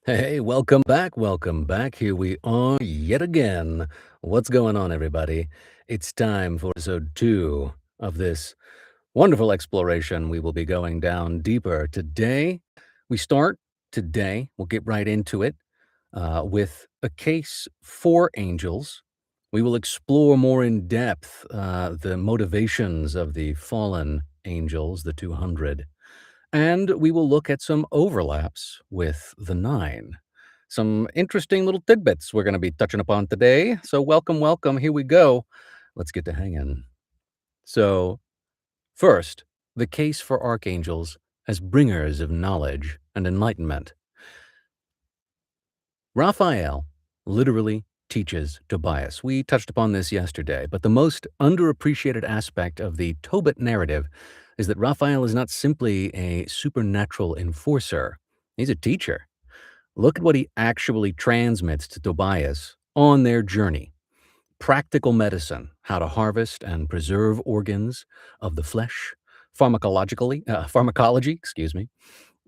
Hey, welcome back. Welcome back. Here we are yet again. What's going on, everybody? It's time for episode 2 of this wonderful exploration. We will be going down deeper. We start today, we'll get right into it with a case for angels. We will explore more in depth the motivations of the fallen angels, the 200. And we will look at some overlaps with the 9. Some interesting little tidbits we're going to be touching upon today. So, welcome, welcome. Here we go. Let's get to hanging. So, first, the case for archangels as bringers of knowledge and enlightenment. Raphael literally teaches Tobias. We touched upon this yesterday, but the most underappreciated aspect of the Tobit narrative is that Raphael is not simply a supernatural enforcer, he's a teacher. Look at what he actually transmits to Tobias on their journey. Practical medicine, how to harvest and preserve organs of the flesh, pharmacology,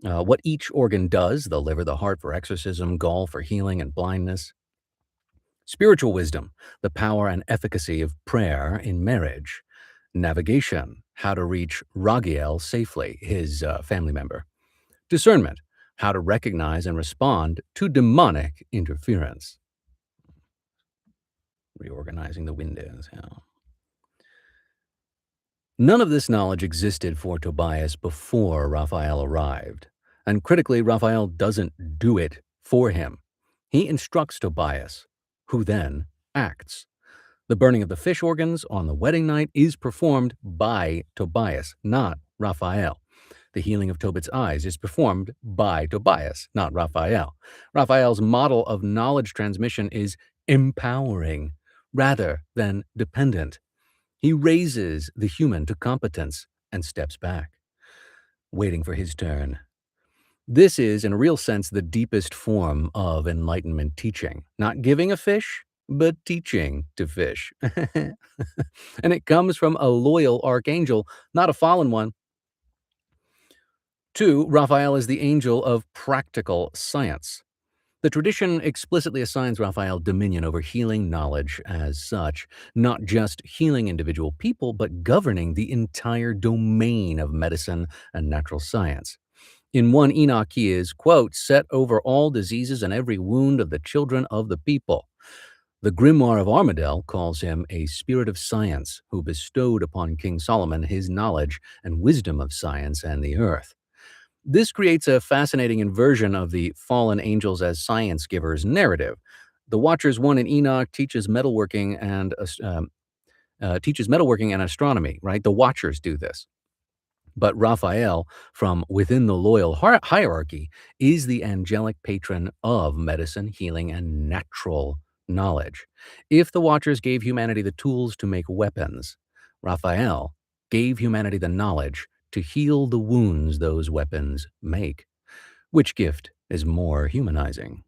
what each organ does, the liver, the heart for exorcism, gall for healing and blindness. Spiritual wisdom, the power and efficacy of prayer in marriage. Navigation, how to reach Ragiel safely, his family member. Discernment, how to recognize and respond to demonic interference. Reorganizing the windows. Yeah. None of this knowledge existed for Tobias before Raphael arrived. And critically, Raphael doesn't do it for him. He instructs Tobias, who then acts. The burning of the fish organs on the wedding night is performed by Tobias, not Raphael. The healing of Tobit's eyes is performed by Tobias, not Raphael. Raphael's model of knowledge transmission is empowering rather than dependent. He raises the human to competence and steps back, waiting for his turn. This is, in a real sense, the deepest form of enlightenment teaching. Not giving a fish, but teaching to fish. And it comes from a loyal archangel, not a fallen one. 2, Raphael is the angel of practical science. The tradition explicitly assigns Raphael dominion over healing knowledge as such, not just healing individual people, but governing the entire domain of medicine and natural science. In 1 Enoch, he is, quote, set over all diseases and every wound of the children of the people. The Grimoire of Armadale calls him a spirit of science who bestowed upon King Solomon his knowledge and wisdom of science and the earth. This creates a fascinating inversion of the fallen angels as science givers narrative. The Watchers 1 in Enoch teaches metalworking and astronomy, right? The Watchers do this. But Raphael, from within the loyal hierarchy, is the angelic patron of medicine, healing, and natural knowledge. If the Watchers gave humanity the tools to make weapons, Raphael gave humanity the knowledge to heal the wounds those weapons make. Which gift is more humanizing?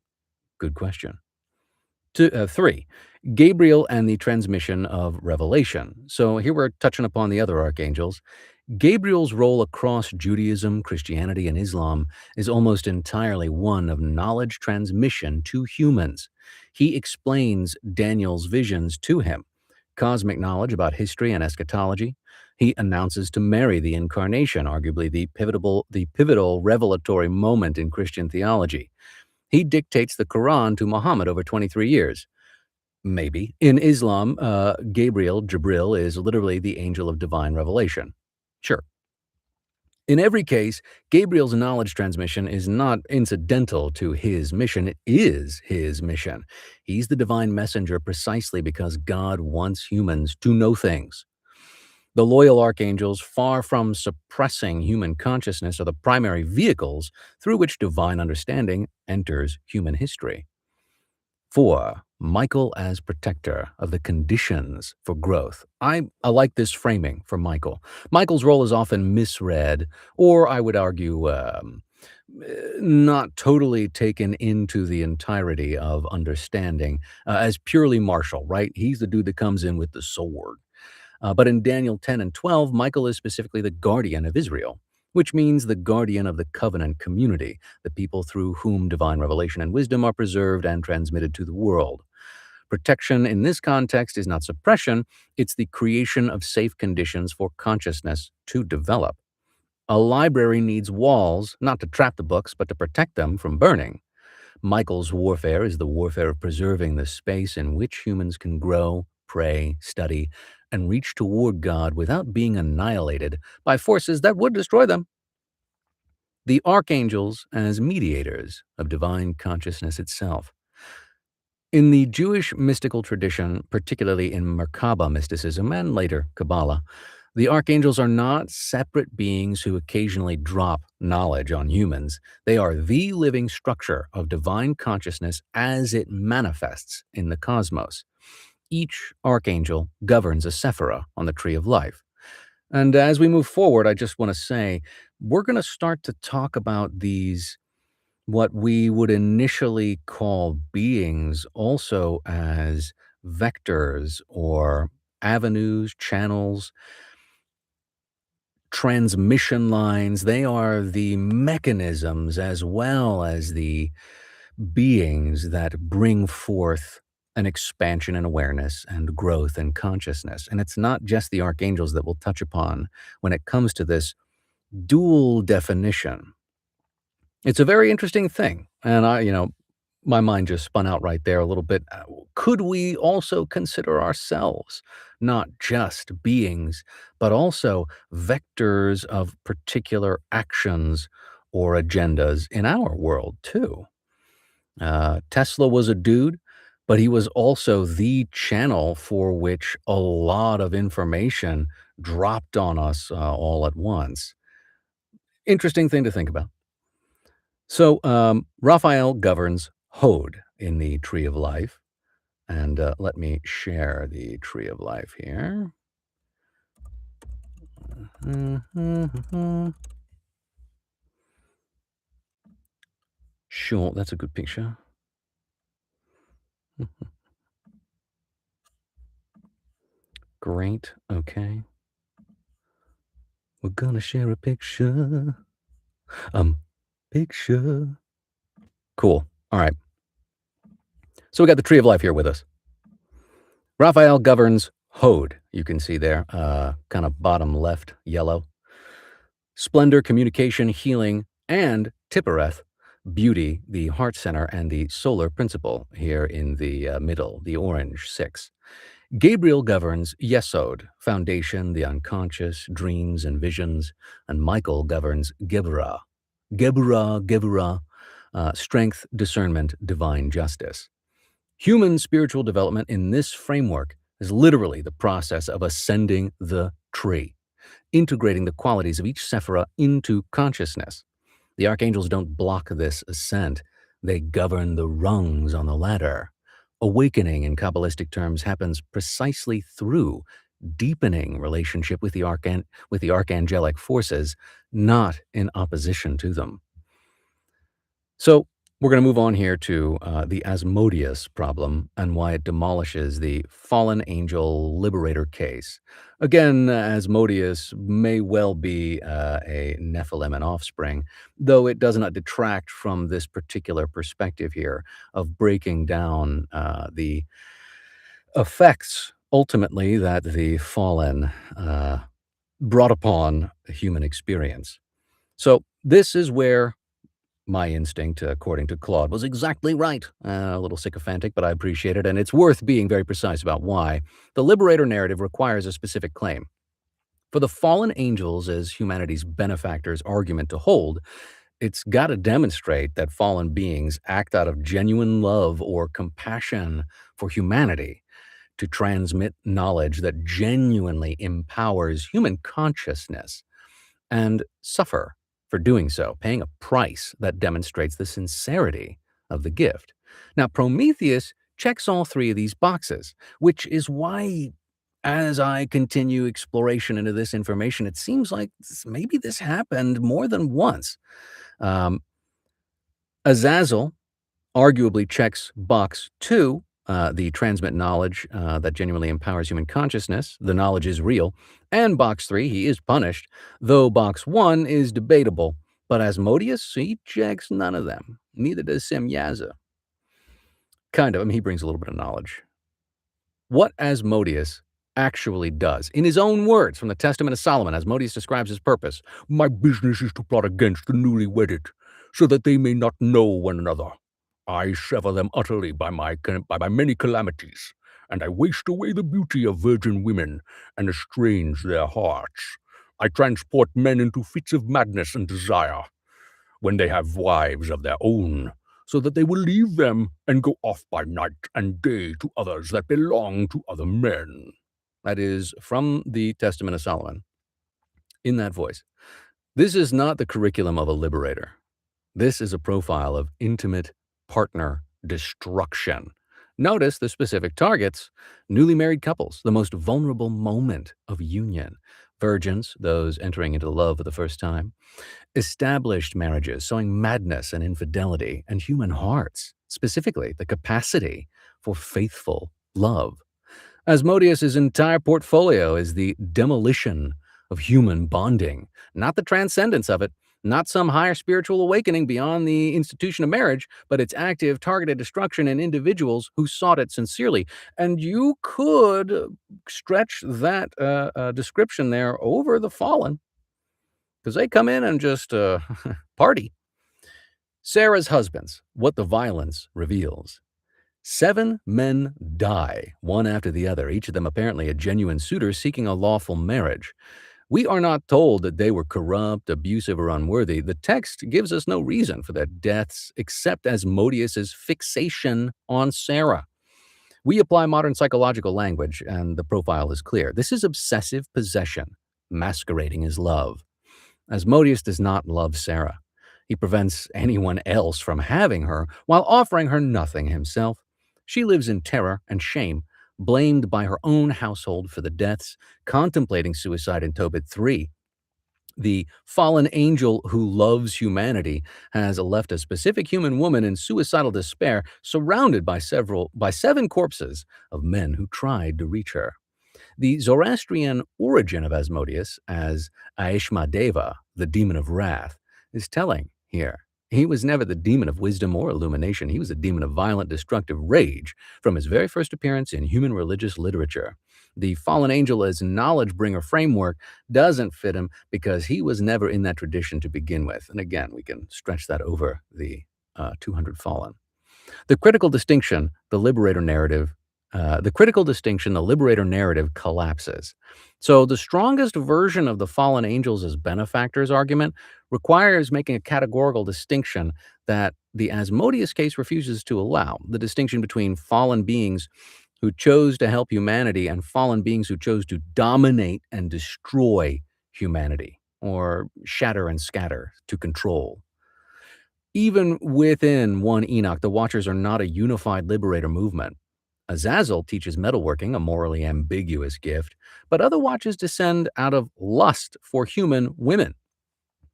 Good question. 3, Gabriel and the transmission of revelation. So here we're touching upon the other archangels. Gabriel's role across Judaism, Christianity, and Islam is almost entirely one of knowledge transmission to humans. He explains Daniel's visions to him, cosmic knowledge about history and eschatology. He announces to Mary the incarnation, arguably the pivotal revelatory moment in Christian theology. He dictates the Quran to Muhammad over 23 years. Maybe. In Islam, Jibril, is literally the angel of divine revelation. Sure. In every case, Gabriel's knowledge transmission is not incidental to his mission, it is his mission. He's the divine messenger precisely because God wants humans to know things. The loyal archangels, far from suppressing human consciousness, are the primary vehicles through which divine understanding enters human history. 4, Michael as protector of the conditions for growth. I like this framing for Michael. Michael's role is often misread, or I would argue, not totally taken into the entirety of understanding as purely martial, right? He's the dude that comes in with the sword. But in Daniel 10 and 12, Michael is specifically the guardian of Israel, which means the guardian of the covenant community, the people through whom divine revelation and wisdom are preserved and transmitted to the world. Protection in this context is not suppression, it's the creation of safe conditions for consciousness to develop. A library needs walls, not to trap the books, but to protect them from burning. Michael's warfare is the warfare of preserving the space in which humans can grow, pray, study, and reach toward God without being annihilated by forces that would destroy them. The archangels as mediators of divine consciousness itself. In the Jewish mystical tradition, particularly in Merkaba mysticism and later Kabbalah, the archangels are not separate beings who occasionally drop knowledge on humans. They are the living structure of divine consciousness as it manifests in the cosmos. Each archangel governs a sephira on the tree of life. And as we move forward, I just want to say we're going to start to talk about these what we would initially call beings also as vectors or avenues, channels, transmission lines. They are the mechanisms as well as the beings that bring forth an expansion in awareness and growth in consciousness. And it's not just the archangels that we'll touch upon when it comes to this dual definition. It's a very interesting thing. And my mind just spun out right there a little bit. Could we also consider ourselves not just beings, but also vectors of particular actions or agendas in our world, too? Tesla was a dude, but he was also the channel for which a lot of information dropped on us all at once. Interesting thing to think about. So, Raphael governs Hod in the Tree of Life. And let me share the Tree of Life here. Sure, that's a good picture. Great. Okay. We're gonna share a picture. Um, picture. Cool. All right. So we got the Tree of Life here with us. Raphael governs Hod. You can see there, kind of bottom left, yellow. Splendor, communication, healing, and Tippereth, beauty, the heart center, and the solar principle here in the middle, the orange 6. Gabriel governs Yesod, foundation, the unconscious, dreams and visions, and Michael governs Geburah. Geburah, strength, discernment, divine justice. Human spiritual development in this framework is literally the process of ascending the tree, integrating the qualities of each sephira into consciousness. The archangels don't block this ascent, they govern the rungs on the ladder. Awakening in Kabbalistic terms happens precisely through deepening relationship with the archangelic forces, not in opposition to them. So we're going to move on here to the Asmodeus problem and why it demolishes the fallen angel liberator case. Again, Asmodeus may well be a Nephilim and offspring, though it does not detract from this particular perspective here of breaking down the effects ultimately that the fallen brought upon human experience. So this is where my instinct, according to Claude, was exactly right. A little sycophantic, but I appreciate it, and it's worth being very precise about why. The liberator narrative requires a specific claim. For the fallen angels as humanity's benefactors argument to hold, it's got to demonstrate that fallen beings act out of genuine love or compassion for humanity to transmit knowledge that genuinely empowers human consciousness and suffer for doing so, paying a price that demonstrates the sincerity of the gift. Now, Prometheus checks all three of these boxes, which is why, as I continue exploration into this information, it seems like maybe this happened more than once. Um, Azazel arguably checks box 2 the transmit knowledge that genuinely empowers human consciousness. The knowledge is real. And box 3, he is punished, though box 1 is debatable. But Asmodeus, he checks none of them. Neither does Semyaza. Kind of. I mean, he brings a little bit of knowledge. What Asmodeus actually does, in his own words from the Testament of Solomon, Asmodeus describes his purpose. My business is to plot against the newly wedded, so that they may not know one another. I sever them utterly by my many calamities, and I waste away the beauty of virgin women, and estrange their hearts. I transport men into fits of madness and desire, when they have wives of their own, so that they will leave them and go off by night and day to others that belong to other men. That is from the Testament of Solomon, in that voice. This is not the curriculum of a liberator. This is a profile of intimate partner destruction. Notice the specific targets: newly married couples, the most vulnerable moment of union; virgins, those entering into love for the first time; established marriages, sowing madness and infidelity; and human hearts, specifically the capacity for faithful love. Asmodeus's entire portfolio is the demolition of human bonding, not the transcendence of it, not some higher spiritual awakening beyond the institution of marriage, but its active, targeted destruction in individuals who sought it sincerely. And you could stretch that description there over the fallen, because they come in and just party. Sarah's husbands, what the violence reveals. 7 men die, one after the other, each of them apparently a genuine suitor seeking a lawful marriage. We are not told that they were corrupt, abusive, or unworthy. The text gives us no reason for their deaths except Asmodeus's fixation on Sarah. We apply modern psychological language, and the profile is clear. This is obsessive possession, masquerading as love. Asmodeus does not love Sarah. He prevents anyone else from having her while offering her nothing himself. She lives in terror and shame, blamed by her own household for the deaths, contemplating suicide in Tobit 3. The fallen angel who loves humanity has left a specific human woman in suicidal despair, surrounded by 7 corpses of men who tried to reach her. The Zoroastrian origin of Asmodeus as Aishmadeva, the demon of wrath, is telling here. He was never the demon of wisdom or illumination. He was a demon of violent, destructive rage from his very first appearance in human religious literature. The fallen angel as knowledge bringer framework doesn't fit him because he was never in that tradition to begin with. And again, we can stretch that over the 200 fallen. The critical distinction, the liberator narrative collapses. So the strongest version of the fallen angels as benefactors argument requires making a categorical distinction that the Asmodeus case refuses to allow: the distinction between fallen beings who chose to help humanity and fallen beings who chose to dominate and destroy humanity, or shatter and scatter to control. Even within one Enoch, the Watchers are not a unified liberator movement. Azazel teaches metalworking, a morally ambiguous gift, but other watches descend out of lust for human women.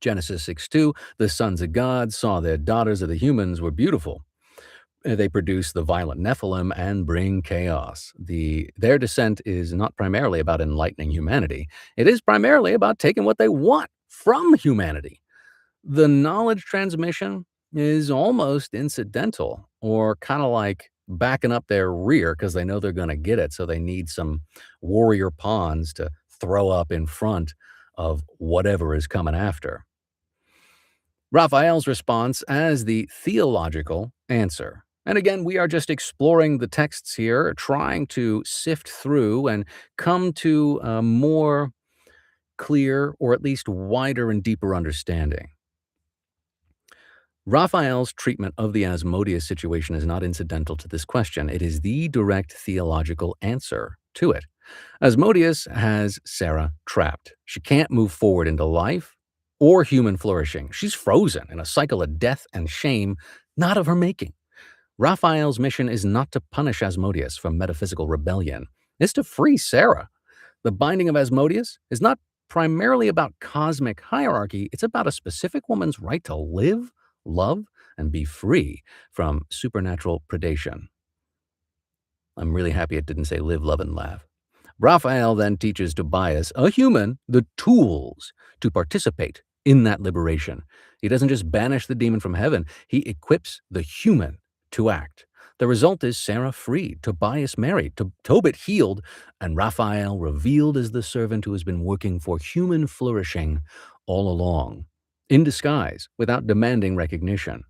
Genesis 6:2, the sons of God saw their daughters of the humans were beautiful. They produce the violent Nephilim and bring chaos. Their descent is not primarily about enlightening humanity. It is primarily about taking what they want from humanity. The knowledge transmission is almost incidental, or kind of like backing up their rear because they know they're going to get it. So they need some warrior pawns to throw up in front of whatever is coming after. Raphael's response as the theological answer. And again, we are just exploring the texts here, trying to sift through and come to a more clear, or at least wider and deeper understanding. Raphael's treatment of the Asmodeus situation is not incidental to this question. It is the direct theological answer to it. Asmodeus has Sarah trapped. She can't move forward into life or human flourishing. She's frozen in a cycle of death and shame, not of her making. Raphael's mission is not to punish Asmodeus for metaphysical rebellion. It's to free Sarah. The binding of Asmodeus is not primarily about cosmic hierarchy. It's about a specific woman's right to live, love, and be free from supernatural predation. I'm really happy it didn't say live, love, and laugh. Raphael then teaches Tobias, a human, the tools to participate in that liberation. He doesn't just banish the demon from heaven, he equips the human to act. The result is Sarah freed, Tobias married, Tobit healed, and Raphael revealed as the servant who has been working for human flourishing all along, in disguise, without demanding recognition.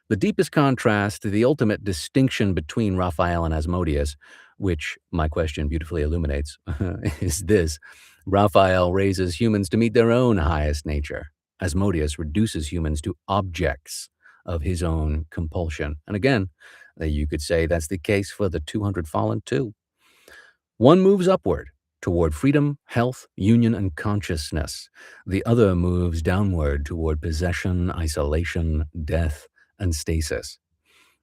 The deepest contrast, the ultimate distinction between Raphael and Asmodeus, which my question beautifully illuminates, is this. Raphael raises humans to meet their own highest nature. Asmodeus reduces humans to objects of his own compulsion. And again, you could say that's the case for the 200 fallen too. One moves upward toward freedom, health, union, and consciousness. The other moves downward toward possession, isolation, death, and stasis.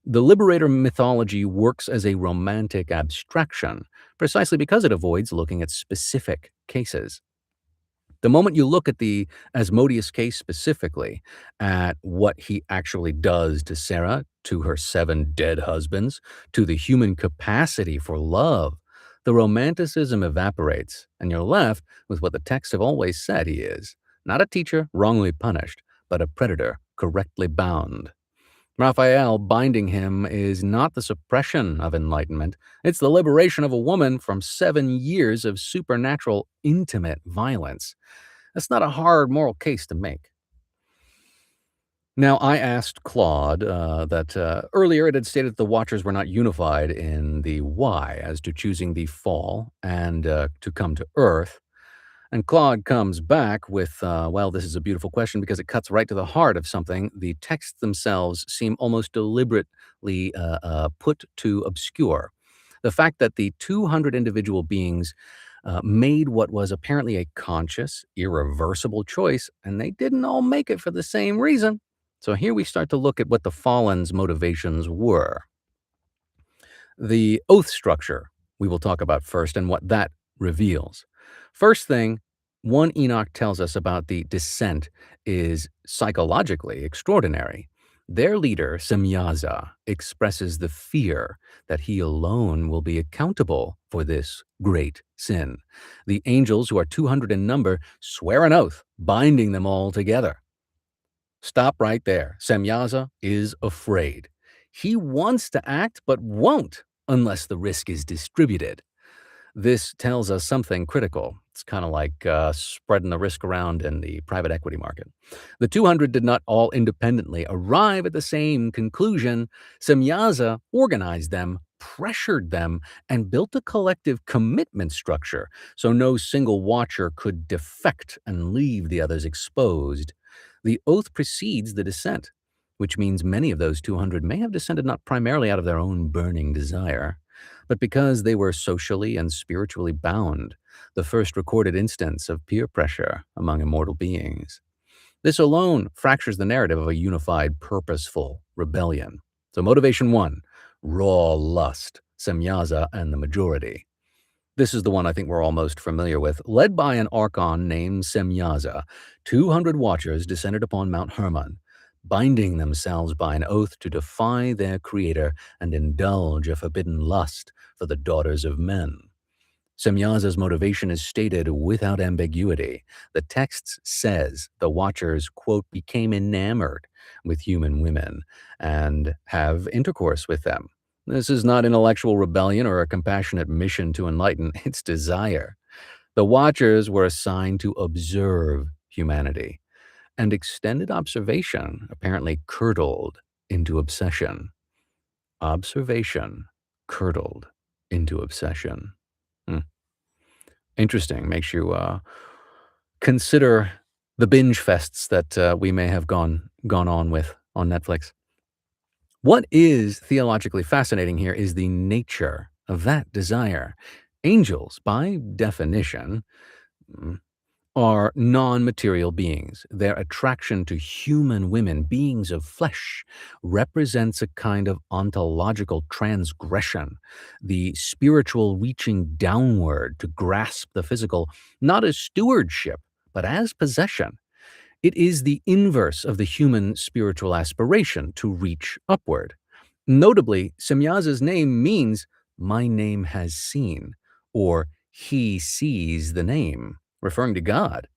The liberator mythology works as a romantic abstraction, precisely because it avoids looking at specific cases. The moment you look at the Asmodeus case specifically, at what he actually does to Sarah, to her 7 dead husbands, to the human capacity for love, the romanticism evaporates, and you're left with what the texts have always said he is: not a teacher wrongly punished, but a predator correctly bound. Raphael binding him is not the suppression of enlightenment, it's the liberation of a woman from 7 years of supernatural, intimate violence. That's not a hard moral case to make. Now, I asked Claude that earlier it had stated the Watchers were not unified in the why as to choosing the fall and to come to Earth. And Claude comes back with, well, this is a beautiful question because it cuts right to the heart of something the texts themselves seem almost deliberately put to obscure. The fact that the 200 individual beings made what was apparently a conscious, irreversible choice, and they didn't all make it for the same reason. So here we start to look at what the Fallen's motivations were. The oath structure we will talk about first and what that reveals. First thing, 1 Enoch tells us about the descent is psychologically extraordinary. Their leader, Semyaza, expresses the fear that he alone will be accountable for this great sin. The angels, who are 200 in number, swear an oath, binding them all together. Stop right there. Semyaza is afraid. He wants to act, but won't unless the risk is distributed. This tells us something critical. It's kind of like spreading the risk around in the private equity market. The 200 did not all independently arrive at the same conclusion. Semyaza organized them, pressured them, and built a collective commitment structure so no single watcher could defect and leave the others exposed. The oath precedes the descent, which means many of those 200 may have descended not primarily out of their own burning desire, but because they were socially and spiritually bound, the first recorded instance of peer pressure among immortal beings. This alone fractures the narrative of a unified, purposeful rebellion. So motivation 1, raw lust, Semyaza and the majority. This is the one I think we're all most familiar with. Led by an archon named Semyaza, 200 watchers descended upon Mount Hermon, binding themselves by an oath to defy their creator and indulge a forbidden lust for the daughters of men. Semyaza's motivation is stated without ambiguity. The text says the watchers, quote, became enamored with human women and have intercourse with them. This is not intellectual rebellion or a compassionate mission to enlighten, it's desire. The watchers were assigned to observe humanity, and extended observation apparently curdled into obsession. Observation curdled into obsession. Interesting. Makes you consider the binge fests that we may have gone on with on Netflix. What is theologically fascinating here is the nature of that desire. Angels, by definition, are non-material beings. Their attraction to human women, beings of flesh, represents a kind of ontological transgression, the spiritual reaching downward to grasp the physical, not as stewardship, but as possession. It is the inverse of the human spiritual aspiration to reach upward. Notably, Semyaza's name means my name has seen, or he sees the name, referring to God,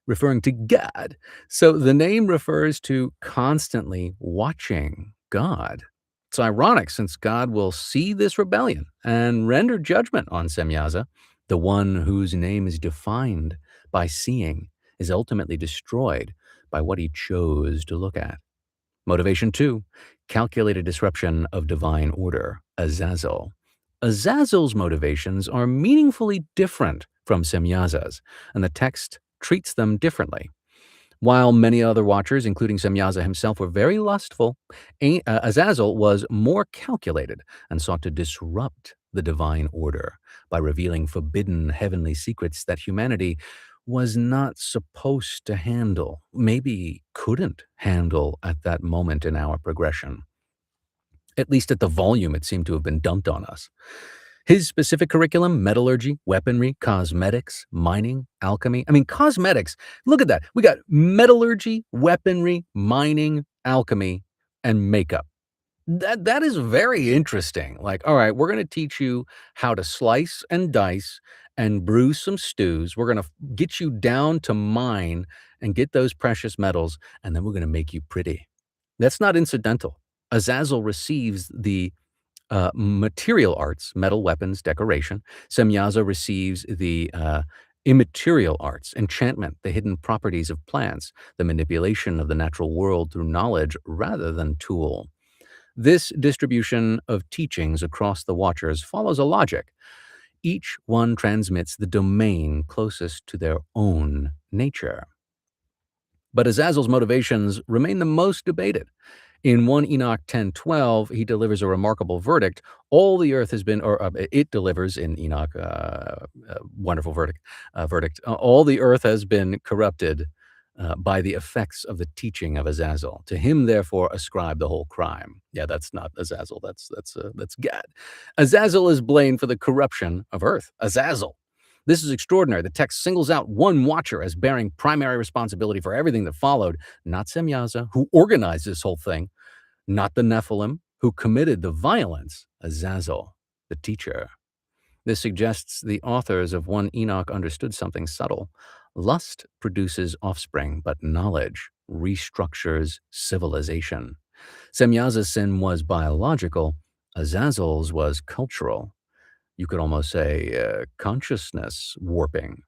referring to God. So the name refers to constantly watching God. It's ironic since God will see this rebellion and render judgment on Semyaza. The one whose name is defined by seeing is ultimately destroyed by what he chose to look at. Motivation 2, calculated disruption of divine order, Azazel. Azazel's motivations are meaningfully different from Semyaza's, and the text treats them differently. While many other watchers, including Semyaza himself, were very lustful, Azazel was more calculated and sought to disrupt the divine order by revealing forbidden heavenly secrets that humanity was not supposed to handle, maybe couldn't handle at that moment in our progression, at least at the volume it seemed to have been dumped on us. His specific curriculum, metallurgy, weaponry, cosmetics, mining, alchemy. I mean, cosmetics, look at that. We got metallurgy, weaponry, mining, alchemy, and makeup. That is very interesting. Like, all right, we're going to teach you how to slice and dice and brew some stews. We're going to get you down to mine and get those precious metals, and then we're going to make you pretty. That's not incidental. Azazel receives the material arts, metal weapons, decoration. Semyaza receives the immaterial arts, enchantment, the hidden properties of plants, the manipulation of the natural world through knowledge rather than tool. This distribution of teachings across the Watchers follows a logic. Each one transmits the domain closest to their own nature. But Azazel's motivations remain the most debated. In 1 Enoch 10:12, he delivers a remarkable verdict. All the earth has been, or it delivers in Enoch, wonderful verdict. All the earth has been corrupted by the effects of the teaching of Azazel. To him, therefore, ascribe the whole crime. Yeah, that's not Azazel. That's God. Azazel is blamed for the corruption of earth. Azazel. This is extraordinary. The text singles out one watcher as bearing primary responsibility for everything that followed, not Semyaza, who organized this whole thing, not the Nephilim, who committed the violence, Azazel, the teacher. This suggests the authors of 1 Enoch understood something subtle. Lust produces offspring, but knowledge restructures civilization. Semyaza's sin was biological, Azazel's was cultural. You could almost say consciousness warping.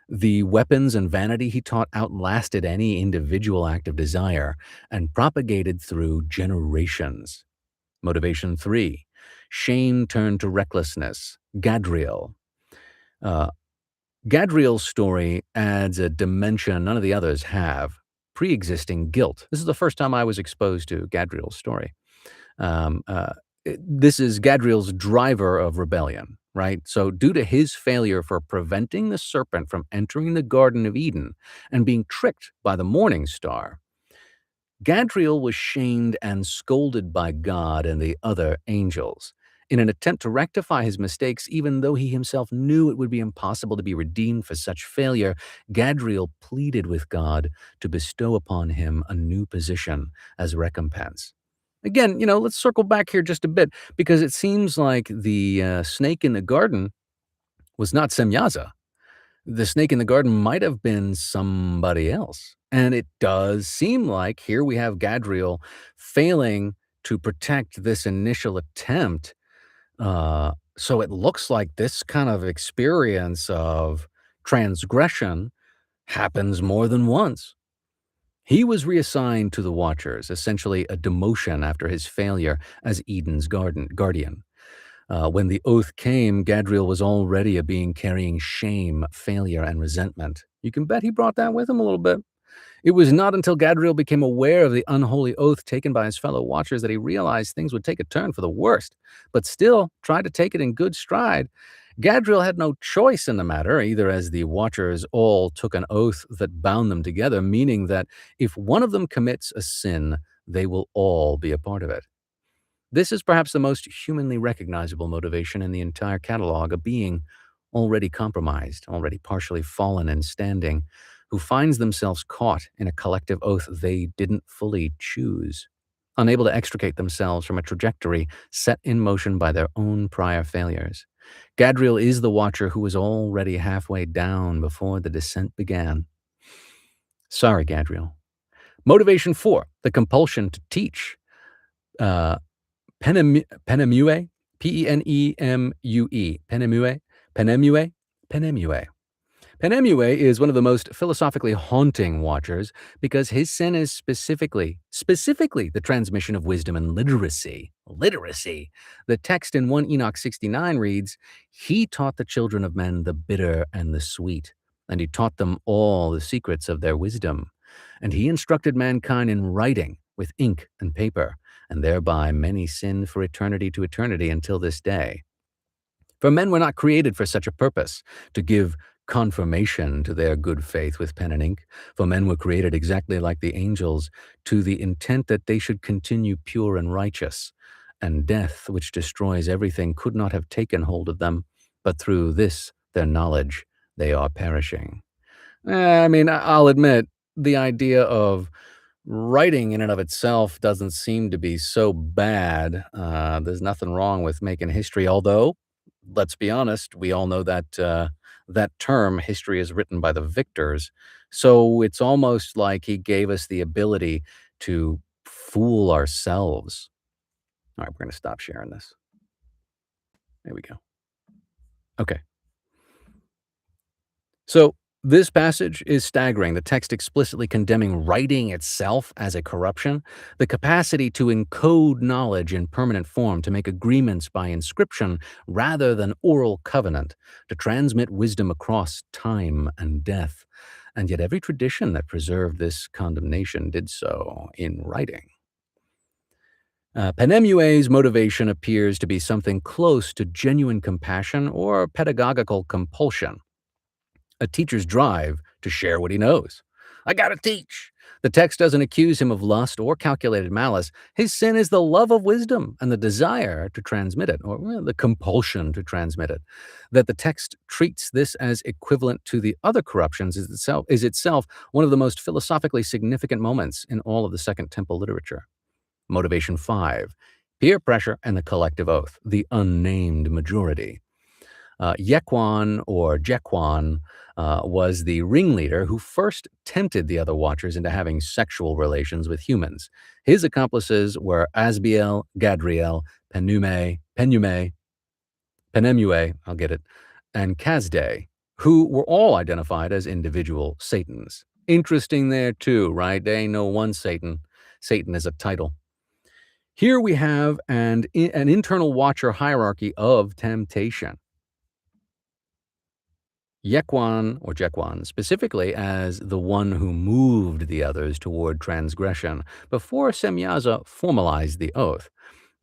The weapons and vanity he taught outlasted any individual act of desire and propagated through generations. Motivation 3, shame turned to recklessness, Gadriel. Uh, Gadriel's story adds a dimension none of the others have, pre-existing guilt. This is the first time I was exposed to Gadriel's story. Um, uh, this is Gadriel's driver of rebellion, right? So, due to his failure for preventing the serpent from entering the Garden of Eden and being tricked by the morning star, Gadriel was shamed and scolded by God and the other angels. In an attempt to rectify his mistakes, even though he himself knew it would be impossible to be redeemed for such failure, Gadriel pleaded with God to bestow upon him a new position as recompense. Again, let's circle back here just a bit because it seems like the snake in the garden was not Semyaza. The snake in the garden might have been somebody else. And it does seem like here we have Gadriel failing to protect this initial attempt. So it looks like this kind of experience of transgression happens more than once. He was reassigned to the Watchers, essentially a demotion after his failure as Eden's guardian. When the oath came, Gadriel was already a being carrying shame, failure, and resentment. You can bet he brought that with him a little bit. It was not until Gadriel became aware of the unholy oath taken by his fellow Watchers that he realized things would take a turn for the worst, but still tried to take it in good stride. Gadriel had no choice in the matter, either as the Watchers all took an oath that bound them together, meaning that if one of them commits a sin, they will all be a part of it. This is perhaps the most humanly recognizable motivation in the entire catalog, a being already compromised, already partially fallen and standing, who finds themselves caught in a collective oath they didn't fully choose. unable to extricate themselves from a trajectory set in motion by their own prior failures. Gadriel is the watcher who was already halfway down before the descent began. Sorry, Gadriel. Motivation 4, the compulsion to teach. Uh, Penemue, Penemue, Penemue, Penemue. Penemue is one of the most philosophically haunting watchers because his sin is specifically the transmission of wisdom and literacy. Literacy. The text in 1 Enoch 69 reads, "He taught the children of men the bitter and the sweet, and he taught them all the secrets of their wisdom. And he instructed mankind in writing with ink and paper, and thereby many sinned for eternity to eternity until this day." For men were not created for such a purpose, to give confirmation to their good faith with pen and ink, for men were created exactly like the angels, to the intent that they should continue pure and righteous. And death, which destroys everything, could not have taken hold of them, but through this, their knowledge, they are perishing. I'll admit, the idea of writing in and of itself doesn't seem to be so bad. There's nothing wrong with making history, although, let's be honest, we all know that that term, history is written by the victors. So it's almost like he gave us the ability to fool ourselves. All right, we're going to stop sharing this. There we go. Okay. So this passage is staggering. The text explicitly condemning writing itself as a corruption, the capacity to encode knowledge in permanent form, to make agreements by inscription rather than oral covenant, to transmit wisdom across time and death. And yet every tradition that preserved this condemnation did so in writing. Penemue's motivation appears to be something close to genuine compassion or pedagogical compulsion, a teacher's drive to share what he knows. I gotta teach. The text doesn't accuse him of lust or calculated malice. His sin is the love of wisdom and the desire to transmit it, or the compulsion to transmit it. That the text treats this as equivalent to the other corruptions is itself one of the most philosophically significant moments in all of the Second Temple literature. Motivation 5, peer pressure and the collective oath, the unnamed majority. Yekwan or Jekwan was the ringleader who first tempted the other watchers into having sexual relations with humans. His accomplices were Asbiel, Gadriel, Penemue, I'll get it, and Kazde, who were all identified as individual Satans. Interesting there too, right? They ain't no one Satan. Satan is a title. Here we have an internal watcher hierarchy of temptation. Yekwan, or Jekwan, specifically as the one who moved the others toward transgression before Semyaza formalized the oath.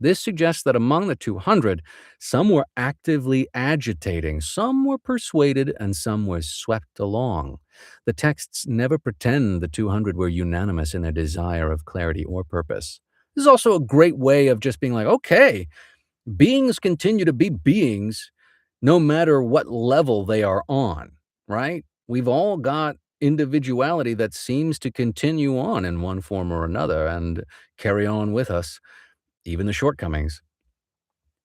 This suggests that among the 200, some were actively agitating, some were persuaded, and some were swept along. The texts never pretend the 200 were unanimous in their desire of clarity or purpose. This is also a great way of just being like, okay, beings continue to be beings no matter what level they are on, right? We've all got individuality that seems to continue on in one form or another and carry on with us, even the shortcomings.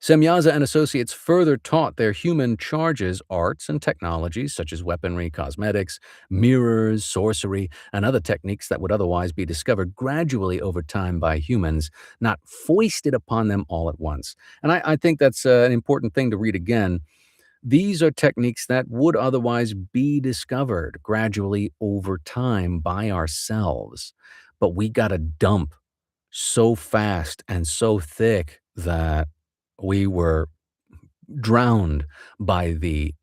Semyaza and associates further taught their human charges arts and technologies such as weaponry, cosmetics, mirrors, sorcery, and other techniques that would otherwise be discovered gradually over time by humans, not foisted upon them all at once. And I think that's an important thing to read again. These are techniques that would otherwise be discovered gradually over time by ourselves. But we got a dump so fast and so thick that we were drowned by the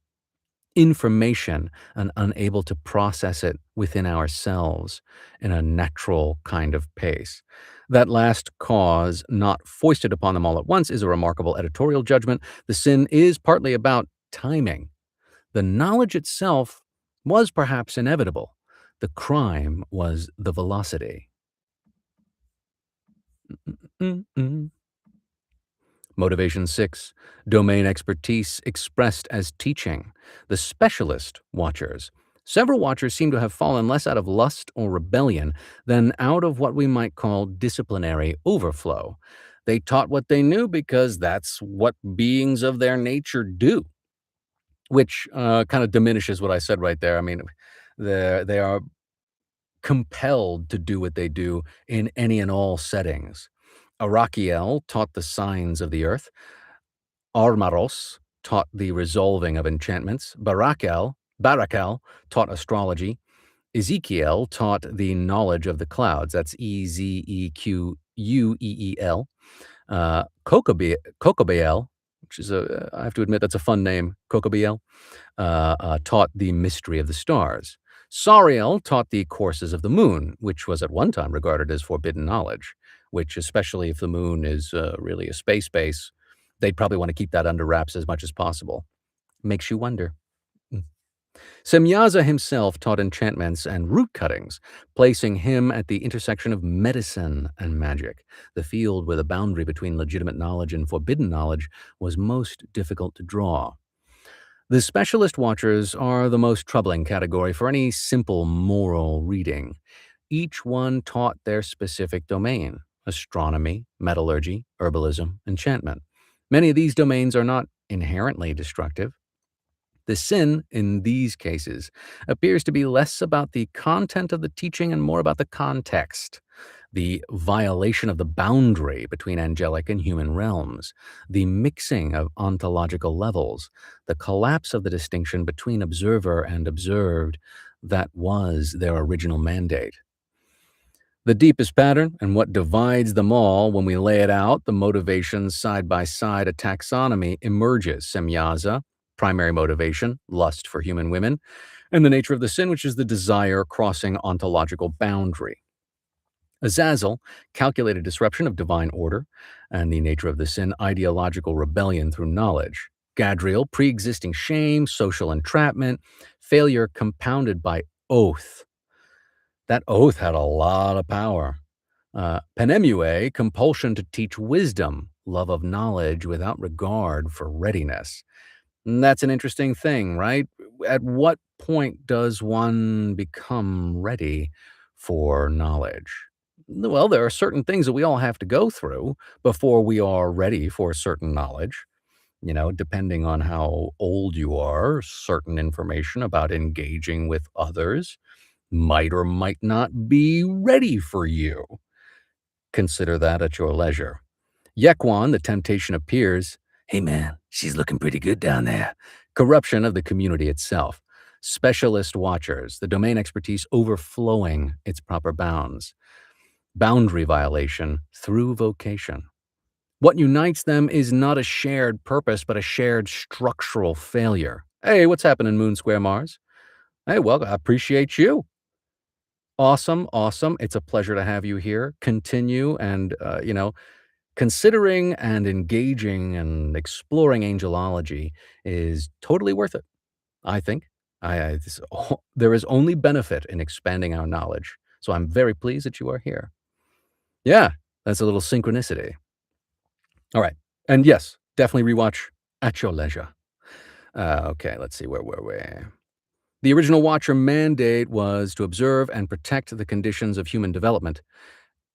information and unable to process it within ourselves in a natural kind of pace. That last cause, not foisted upon them all at once, is a remarkable editorial judgment. The sin is partly about timing. The knowledge itself was perhaps inevitable. The crime was the velocity. Mm-mm. Motivation 6, domain expertise expressed as teaching. The specialist watchers Several watchers seem to have fallen less out of lust or rebellion than out of what we might call disciplinary overflow. They taught what they knew because that's what beings of their nature do, which kind of diminishes what I said right there. I mean, they are compelled to do what they do in any and all settings. Arakiel taught the signs of the earth. Armaros taught the resolving of enchantments. Barakel taught astrology. Ezekiel taught the knowledge of the clouds. That's Ezequueel. Kokobiel, which is I have to admit, that's a fun name. Kokobiel taught the mystery of the stars. Sariel taught the courses of the moon, which was at one time regarded as forbidden knowledge, which, especially if the moon is really a space base, they'd probably want to keep that under wraps as much as possible. Makes you wonder. Mm. Semyaza himself taught enchantments and root cuttings, placing him at the intersection of medicine and magic, the field where the boundary between legitimate knowledge and forbidden knowledge was most difficult to draw. The specialist watchers are the most troubling category for any simple moral reading. Each one taught their specific domain: astronomy, metallurgy, herbalism, enchantment. Many of these domains are not inherently destructive. The sin in these cases appears to be less about the content of the teaching and more about the context, the violation of the boundary between angelic and human realms, the mixing of ontological levels, the collapse of the distinction between observer and observed that was their original mandate. The deepest pattern and what divides them all when we lay it out, the motivations side by side, a taxonomy emerges. Semyaza, primary motivation, lust for human women, and the nature of the sin, which is the desire crossing ontological boundary. Azazel, calculated disruption of divine order, and the nature of the sin, ideological rebellion through knowledge. Gadriel, pre-existing shame, social entrapment, failure compounded by oath. That oath had a lot of power. Penemue, compulsion to teach wisdom, love of knowledge without regard for readiness. And that's an interesting thing, right? At what point does one become ready for knowledge? Well, there are certain things that we all have to go through before we are ready for certain knowledge. Depending on how old you are, certain information about engaging with others might or might not be ready for you. Consider that at your leisure. Yekwan, the temptation appears. Hey man, she's looking pretty good down there. Corruption of the community itself. Specialist watchers, the domain expertise overflowing its proper bounds. Boundary violation through vocation. What unites them is not a shared purpose, but a shared structural failure. Hey, what's happening, Moon Square Mars? Hey, well, I appreciate you. Awesome, awesome. It's a pleasure to have you here. Continue and, considering and engaging and exploring angelology is totally worth it, I think. There is only benefit in expanding our knowledge. So I'm very pleased that you are here. Yeah, that's a little synchronicity. All right. And yes, definitely rewatch at your leisure. Okay, let's see, where were we? The original Watcher mandate was to observe and protect the conditions of human development.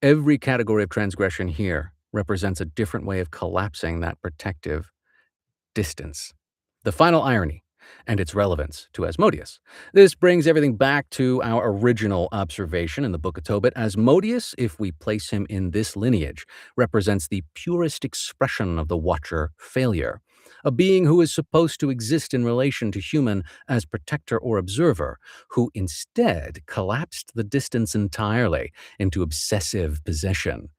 Every category of transgression here represents a different way of collapsing that protective distance. The final irony and its relevance to Asmodeus. This brings everything back to our original observation in the Book of Tobit. Asmodeus, if we place him in this lineage, represents the purest expression of the Watcher failure. A being who is supposed to exist in relation to human as protector or observer, who instead collapsed the distance entirely into obsessive possession.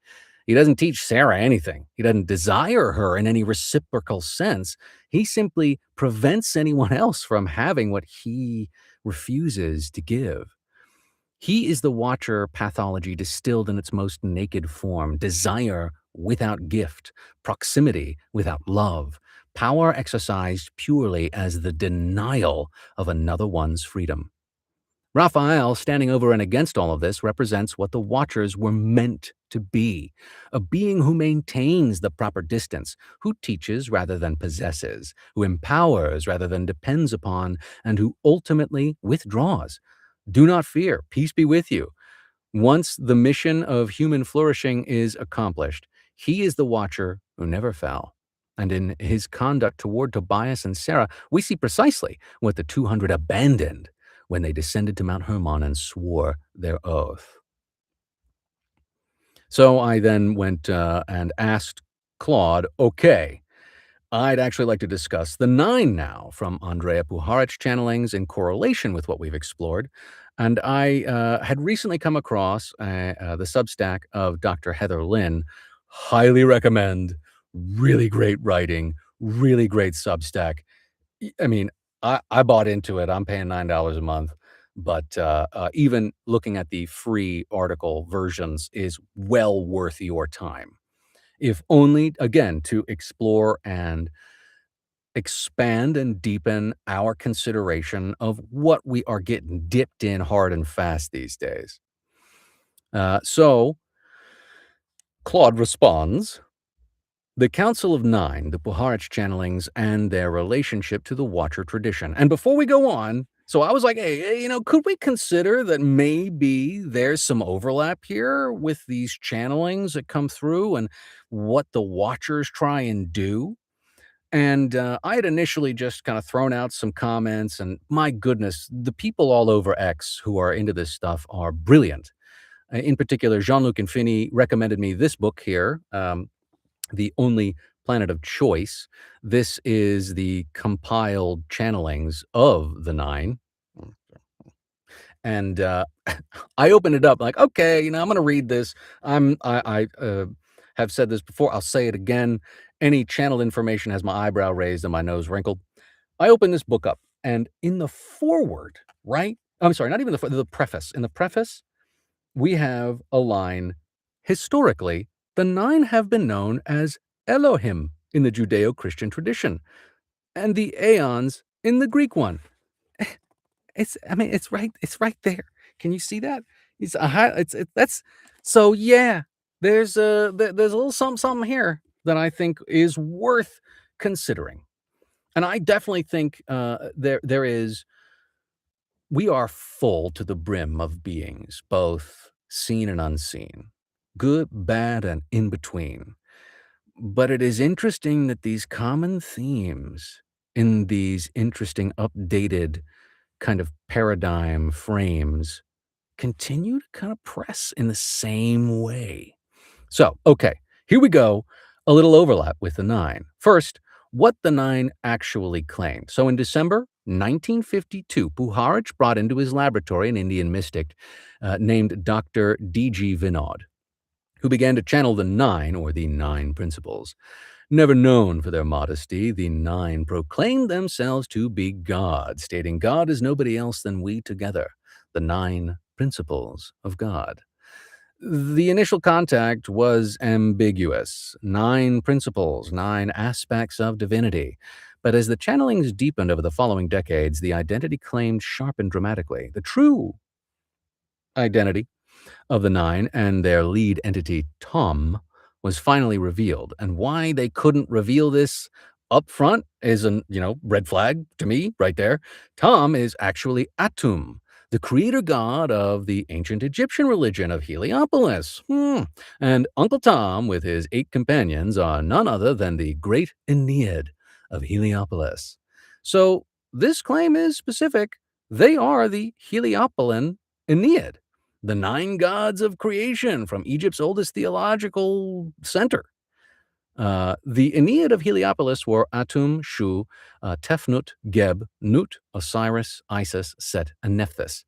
He doesn't teach Sarah anything. He doesn't desire her in any reciprocal sense. He simply prevents anyone else from having what he refuses to give. He is the Watcher pathology distilled in its most naked form: desire without gift, proximity without love, power exercised purely as the denial of another one's freedom. Raphael, standing over and against all of this, represents what the Watchers were meant to be: a being who maintains the proper distance, who teaches rather than possesses, who empowers rather than depends upon, and who ultimately withdraws. Do not fear, peace be with you. Once the mission of human flourishing is accomplished, he is the Watcher who never fell. And in his conduct toward Tobias and Sarah, we see precisely what the 200 abandoned when they descended to Mount Hermon and swore their oath. So I then went and asked Claude, okay, I'd actually like to discuss the nine now from Andrea Puharich's channelings in correlation with what we've explored. And I had recently come across the Substack of Dr. Heather Lynn. Highly recommend. Really great writing, really great Substack. I mean, I bought into it. I'm paying $9 a month. But even looking at the free article versions is well worth your time. If only, again, to explore and expand and deepen our consideration of what we are getting dipped in hard and fast these days. So Claude responds, the Council of Nine, the Puharich channelings, and their relationship to the Watcher tradition. And before we go on, so I was like, hey, could we consider that maybe there's some overlap here with these channelings that come through and what the Watchers try and do? And I had initially just kind of thrown out some comments, and my goodness, the people all over X who are into this stuff are brilliant. In particular, Jean-Luc Infini recommended me this book here, The Only Planet of Choice. This is the compiled channelings of the nine. And I opened it up like, okay, I'm going to read this. I have said this before. I'll say it again. Any channeled information has my eyebrow raised and my nose wrinkled. I opened this book up, and in the foreword, right? I'm sorry, not even the preface. In the preface, we have a line. Historically, the nine have been known as Elohim in the Judeo-Christian tradition, and the Aeons in the Greek one. It's right there. Can you see that? That's so yeah. There's a little something here that I think is worth considering, and I definitely think there is. We are full to the brim of beings, both seen and unseen, good, bad, and in between. But it is interesting that these common themes in these interesting updated kind of paradigm frames continue to kind of press in the same way. So, okay, here we go. A little overlap with the nine. First, what the nine actually claimed. So in December 1952, Puharich brought into his laboratory an Indian mystic named Dr. D.G. Vinod, who began to channel the nine, or the nine principles. Never known for their modesty, the nine proclaimed themselves to be God, stating God is nobody else than we together, the nine principles of God. The initial contact was ambiguous. 9 principles, 9 aspects of divinity. But as the channelings deepened over the following decades, the identity claimed sharpened dramatically. The true identity of the nine and their lead entity, Tom, was finally revealed. And why they couldn't reveal this up front is an, red flag to me right there. Tom is actually Atum, the creator god of the ancient Egyptian religion of Heliopolis. And Uncle Tom, with his 8 companions, are none other than the great Aeneid of Heliopolis. So this claim is specific. They are the Heliopolitan Aeneid, the 9 gods of creation from Egypt's oldest theological center. The Aeneid of Heliopolis were Atum, Shu, Tefnut, Geb, Nut, Osiris, Isis, Set, and Nephthys.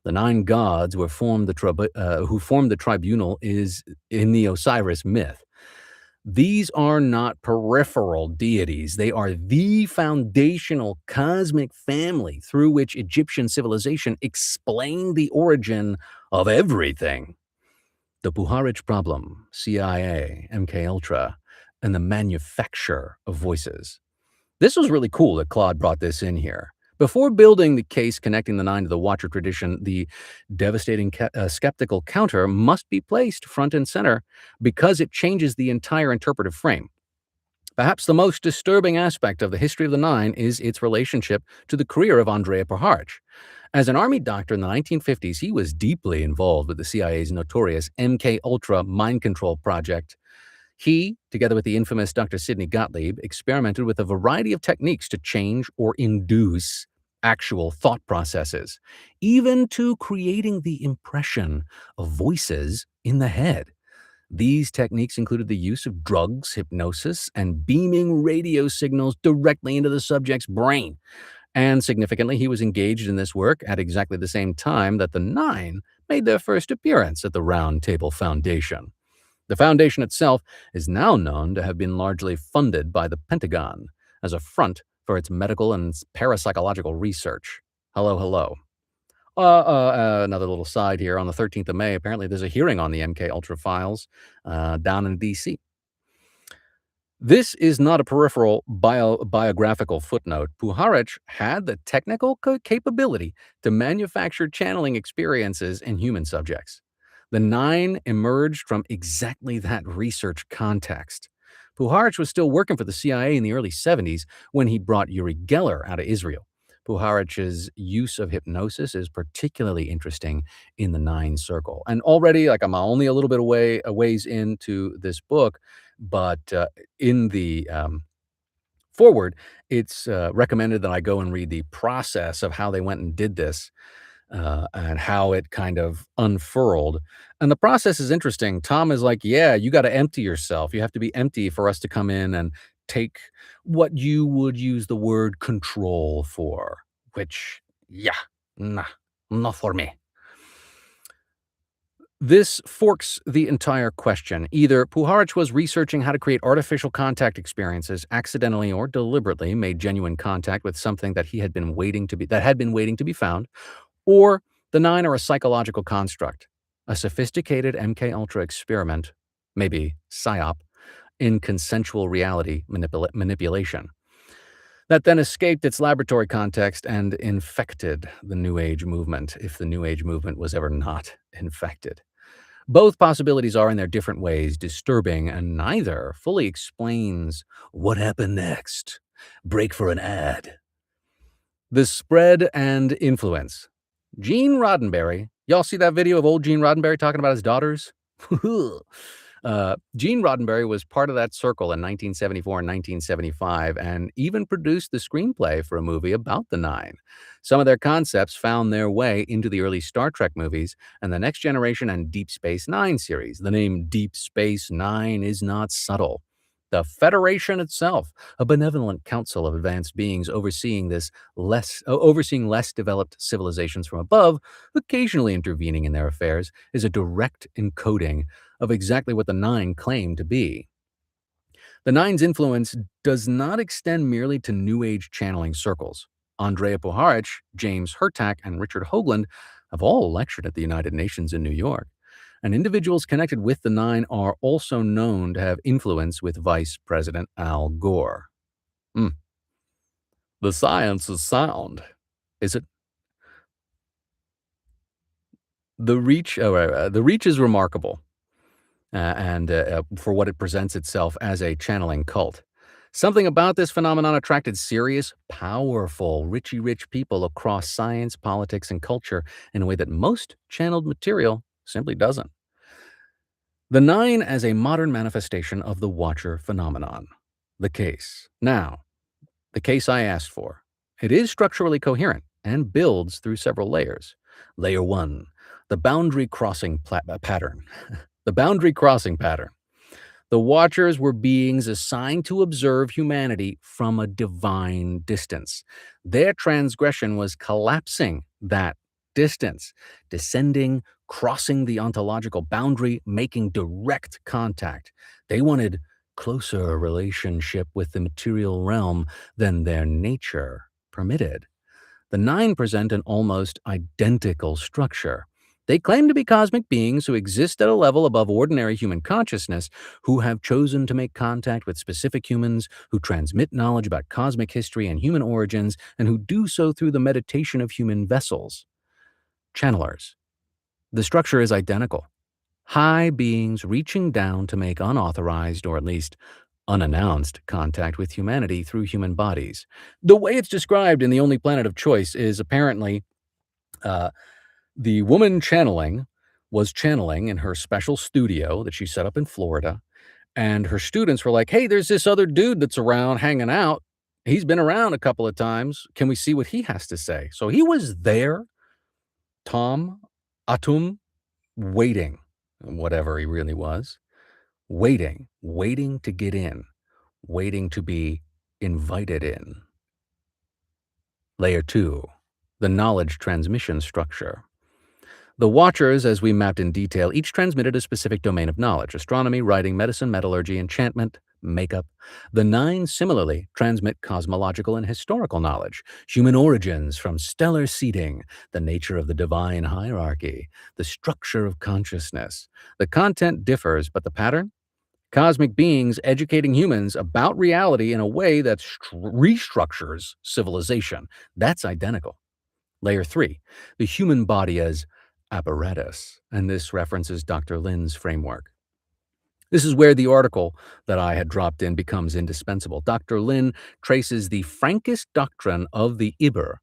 The 9 gods who formed the tribunal is in the Osiris myth. These are not peripheral deities. They are the foundational cosmic family through which Egyptian civilization explained the origin of everything. The Puharich problem, CIA, MKUltra, and the manufacture of voices. This was really cool that Claude brought this in here, Before building the case connecting the nine to the Watcher tradition, the devastating skeptical counter must be placed front and center because it changes the entire interpretive frame. Perhaps the most disturbing aspect of the history of the Nine is its relationship to the career of Andrea Proharich. As an army doctor in the 1950s, he was deeply involved with the CIA's notorious MK-Ultra mind control project. He, together with the infamous Dr. Sidney Gottlieb, experimented with a variety of techniques to change or induce actual thought processes, even to creating the impression of voices in the head. These techniques included the use of drugs, hypnosis, and beaming radio signals directly into the subject's brain. And significantly, he was engaged in this work at exactly the same time that the Nine made their first appearance at the Round Table Foundation. The foundation itself is now known to have been largely funded by the Pentagon as a front for its medical and parapsychological research. Hello, hello. Another little side here. On the 13th of May, apparently there's a hearing on the MK Ultra files down in D.C. This is not a peripheral biographical footnote. Puharich had the technical capability to manufacture channeling experiences in human subjects. The Nine emerged from exactly that research context. Puharich was still working for the CIA in the early 70s when he brought Uri Geller out of Israel. Puharich's use of hypnosis is particularly interesting in the Nine Circle. And already, like I'm only a little bit a ways into this book, but in the forward, it's recommended that I go and read the process of how they went and did this and how it kind of unfurled. And the process is interesting. Tom is like, yeah, you got to empty yourself. You have to be empty for us to come in and take what you would use the word control for, which, yeah, nah, not for me. This forks the entire question. Either Puharich was researching how to create artificial contact experiences, accidentally or deliberately made genuine contact with something that had been waiting to be found, or the Nine are a psychological construct, a sophisticated MK-Ultra experiment, maybe PSYOP, in consensual reality manipulation, that then escaped its laboratory context and infected the New Age movement, if the New Age movement was ever not infected. Both possibilities are, in their different ways, disturbing, and neither fully explains what happened next. Break for an ad. The spread and influence. Gene Roddenberry. Y'all see that video of old Gene Roddenberry talking about his daughters? Gene Roddenberry was part of that circle in 1974 and 1975 and even produced the screenplay for a movie about the Nine. Some of their concepts found their way into the early Star Trek movies and the Next Generation and Deep Space Nine series. The name Deep Space Nine is not subtle. The Federation itself, a benevolent council of advanced beings overseeing less developed civilizations from above, occasionally intervening in their affairs, is a direct encoding of exactly what the Nine claim to be. The Nine's influence does not extend merely to New Age channeling circles. Andrea Puharich, James Hurtak, and Richard Hoagland have all lectured at the United Nations in New York. And individuals connected with the Nine are also known to have influence with Vice President Al Gore. The science is sound. Is it? The reach is remarkable, and for what it presents itself as a channeling cult. Something about this phenomenon attracted serious, powerful, rich people across science, politics, and culture in a way that most channeled material simply doesn't. The Nine as a modern manifestation of the Watcher phenomenon. The case. Now, the case I asked for. It is structurally coherent and builds through several layers. Layer 1, the boundary crossing pattern. The boundary crossing pattern. The Watchers were beings assigned to observe humanity from a divine distance. Their transgression was collapsing that distance, descending, crossing the ontological boundary, making direct contact. They wanted closer relationship with the material realm than their nature permitted. The Nine present an almost identical structure. They claim to be cosmic beings who exist at a level above ordinary human consciousness, who have chosen to make contact with specific humans, who transmit knowledge about cosmic history and human origins, and who do so through the meditation of human vessels. Channelers. The structure is identical. High beings reaching down to make unauthorized, or at least unannounced, contact with humanity through human bodies. The way it's described in The Only Planet of Choice is apparently uh, the woman was channeling in her special studio that she set up in Florida, and her students were like, "Hey, there's this other dude that's around hanging out. He's been around a couple of times. Can we see what he has to say?" So he was there, Tom Atum, waiting, whatever he really was, waiting to get in, waiting to be invited in. Layer 2, the knowledge transmission structure. The Watchers, as we mapped in detail, each transmitted a specific domain of knowledge: astronomy, writing, medicine, metallurgy, enchantment, makeup. The 9 similarly transmit cosmological and historical knowledge: human origins from stellar seeding, the nature of the divine hierarchy, the structure of consciousness. The content differs, but the pattern? Cosmic beings educating humans about reality in a way that restructures civilization. That's identical. Layer 3, the human body as apparatus, and this references Dr. Lin's framework. This is where the article that I had dropped in becomes indispensable. Dr. Lin traces the frankest doctrine of the Iber,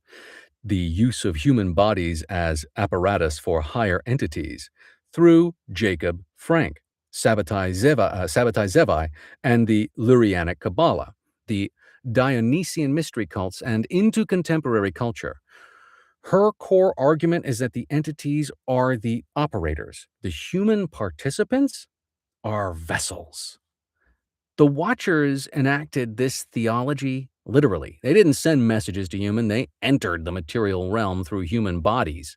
the use of human bodies as apparatus for higher entities, through Jacob Frank, Sabbatai Zevi, and the Lurianic Kabbalah, the Dionysian mystery cults, and into contemporary culture. Her core argument is that the entities are the operators. The human participants are vessels. The Watchers enacted this theology literally. They didn't send messages to human, they entered the material realm through human bodies,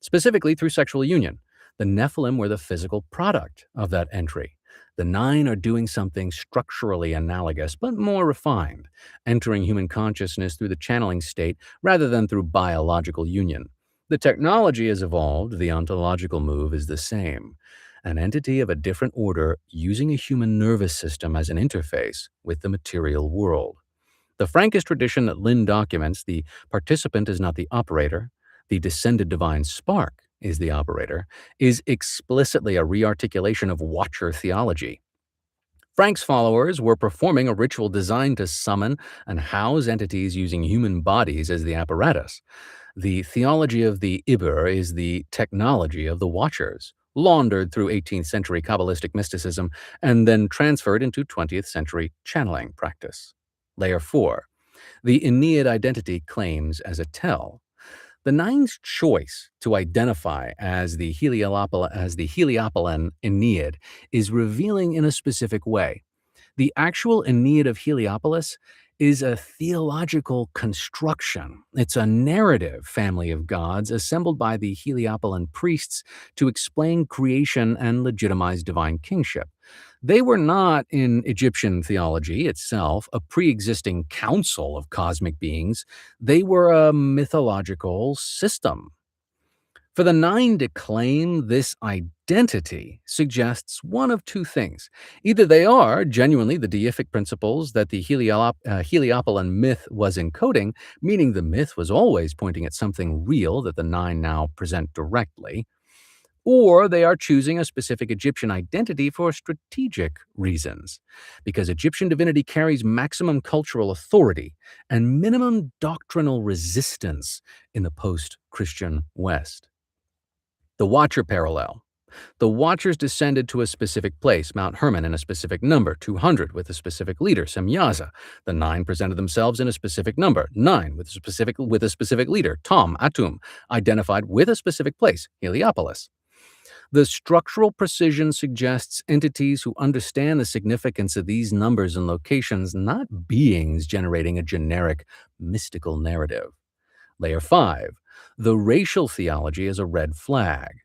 specifically through sexual union. The Nephilim were the physical product of that entry. The 9 are doing something structurally analogous, but more refined, entering human consciousness through the channeling state rather than through biological union. The technology has evolved, the ontological move is the same. An entity of a different order using a human nervous system as an interface with the material world. The Frankist tradition that Lin documents, the participant is not the operator, the descended divine spark is the operator, is explicitly a rearticulation of Watcher theology. Frank's followers were performing a ritual designed to summon and house entities using human bodies as the apparatus. The theology of the Iber is the technology of the Watchers, laundered through 18th century Kabbalistic mysticism and then transferred into 20th century channeling practice. Layer 4. The Ennead identity claims as a tell. The 9's choice to identify as the Heliopolan Ennead is revealing in a specific way. The actual Aeneid of Heliopolis is a theological construction. It's a narrative family of gods assembled by the Heliopolan priests to explain creation and legitimize divine kingship. They were not, in Egyptian theology itself, a pre-existing council of cosmic beings. They were a mythological system. For the 9 to claim this identity suggests one of two things. Either they are genuinely the deific principles that the Heliopolan myth was encoding, meaning the myth was always pointing at something real that the 9 now present directly, or they are choosing a specific Egyptian identity for strategic reasons, because Egyptian divinity carries maximum cultural authority and minimum doctrinal resistance in the post-Christian West. The Watcher parallel. The Watchers descended to a specific place, Mount Hermon, in a specific number, 200, with a specific leader, Semyaza. The 9 presented themselves in a specific number, 9, with a specific leader, Tom Atum, identified with a specific place, Heliopolis. The structural precision suggests entities who understand the significance of these numbers and locations, not beings generating a generic mystical narrative. Layer 5. The racial theology is a red flag.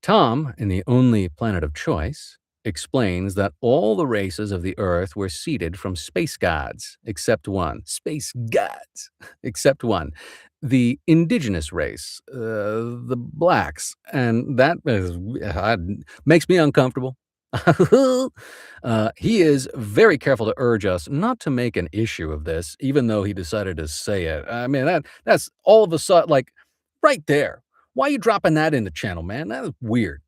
Tom, in The Only Planet of Choice, explains that all the races of the Earth were seeded from space gods, except one. Space gods, except one. The indigenous race, the blacks, and that makes me uncomfortable. He is very careful to urge us not to make an issue of this, even though he decided to say it. I mean, that's all of a sudden, like, right there. Why are you dropping that in the channel, man? That is weird.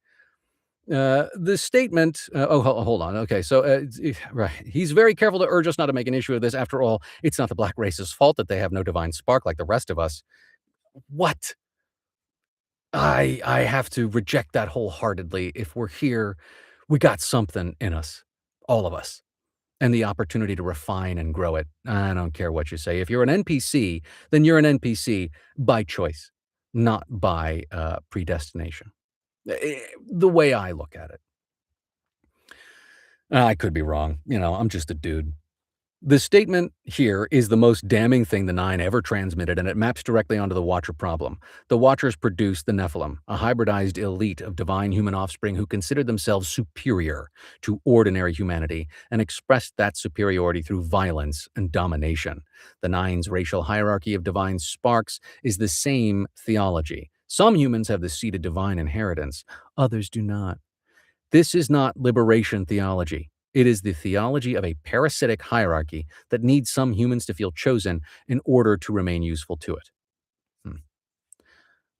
The statement, hold on. Okay, so, right. He's very careful to urge us not to make an issue of this. After all, it's not the black race's fault that they have no divine spark like the rest of us. What? I have to reject that wholeheartedly. If we're here, we got something in us, all of us, and the opportunity to refine and grow it. I don't care what you say. If you're an NPC, then you're an NPC by choice, not by predestination. The way I look at it. I could be wrong. I'm just a dude. The statement here is the most damning thing the Nine ever transmitted, and it maps directly onto the Watcher problem. The Watchers produced the Nephilim, a hybridized elite of divine human offspring who considered themselves superior to ordinary humanity and expressed that superiority through violence and domination. The Nine's racial hierarchy of divine sparks is the same theology. Some humans have the seed of divine inheritance, others do not. This is not liberation theology. It is the theology of a parasitic hierarchy that needs some humans to feel chosen in order to remain useful to it. Hmm.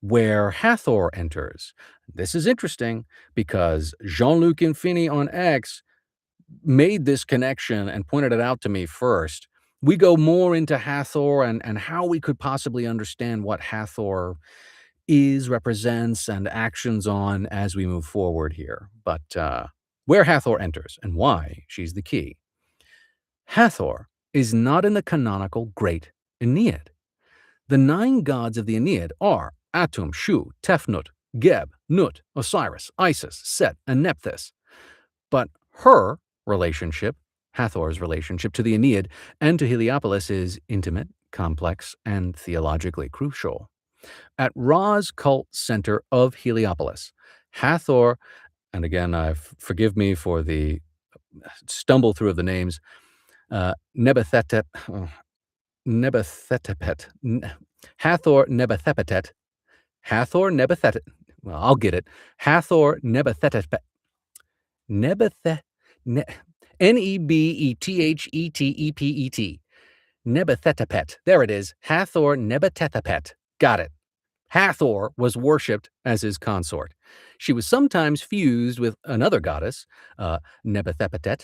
Where Hathor enters. This is interesting because Jean-Luc Infini on X made this connection and pointed it out to me first. We go more into Hathor and how we could possibly understand what Hathor is, represents, and actions on as we move forward here. But where Hathor enters and why she's the key. Hathor is not in the canonical Great Aeneid. The 9 gods of the Aeneid are Atum, Shu, Tefnut, Geb, Nut, Osiris, Isis, Set, and Nephthys. But her relationship, Hathor's relationship to the Aeneid and to Heliopolis is intimate, complex, and theologically crucial. At Ra's cult center of Heliopolis, Hathor, and again, forgive me for the stumble through of the names, Nebuchadnezzar, Nebuchadnezzar, Hathor Nebuchadnezzar, Hathor Nebuchadnezzar, well, I'll get it, Hathor Nebuchadnezzar, Nebuchadnezzar, Nebethetepet, Nebuchadnezzar, there it is, Hathor Nebuchadnezzar, got it. Hathor was worshipped as his consort. She was sometimes fused with another goddess, Nebuchadnezzar,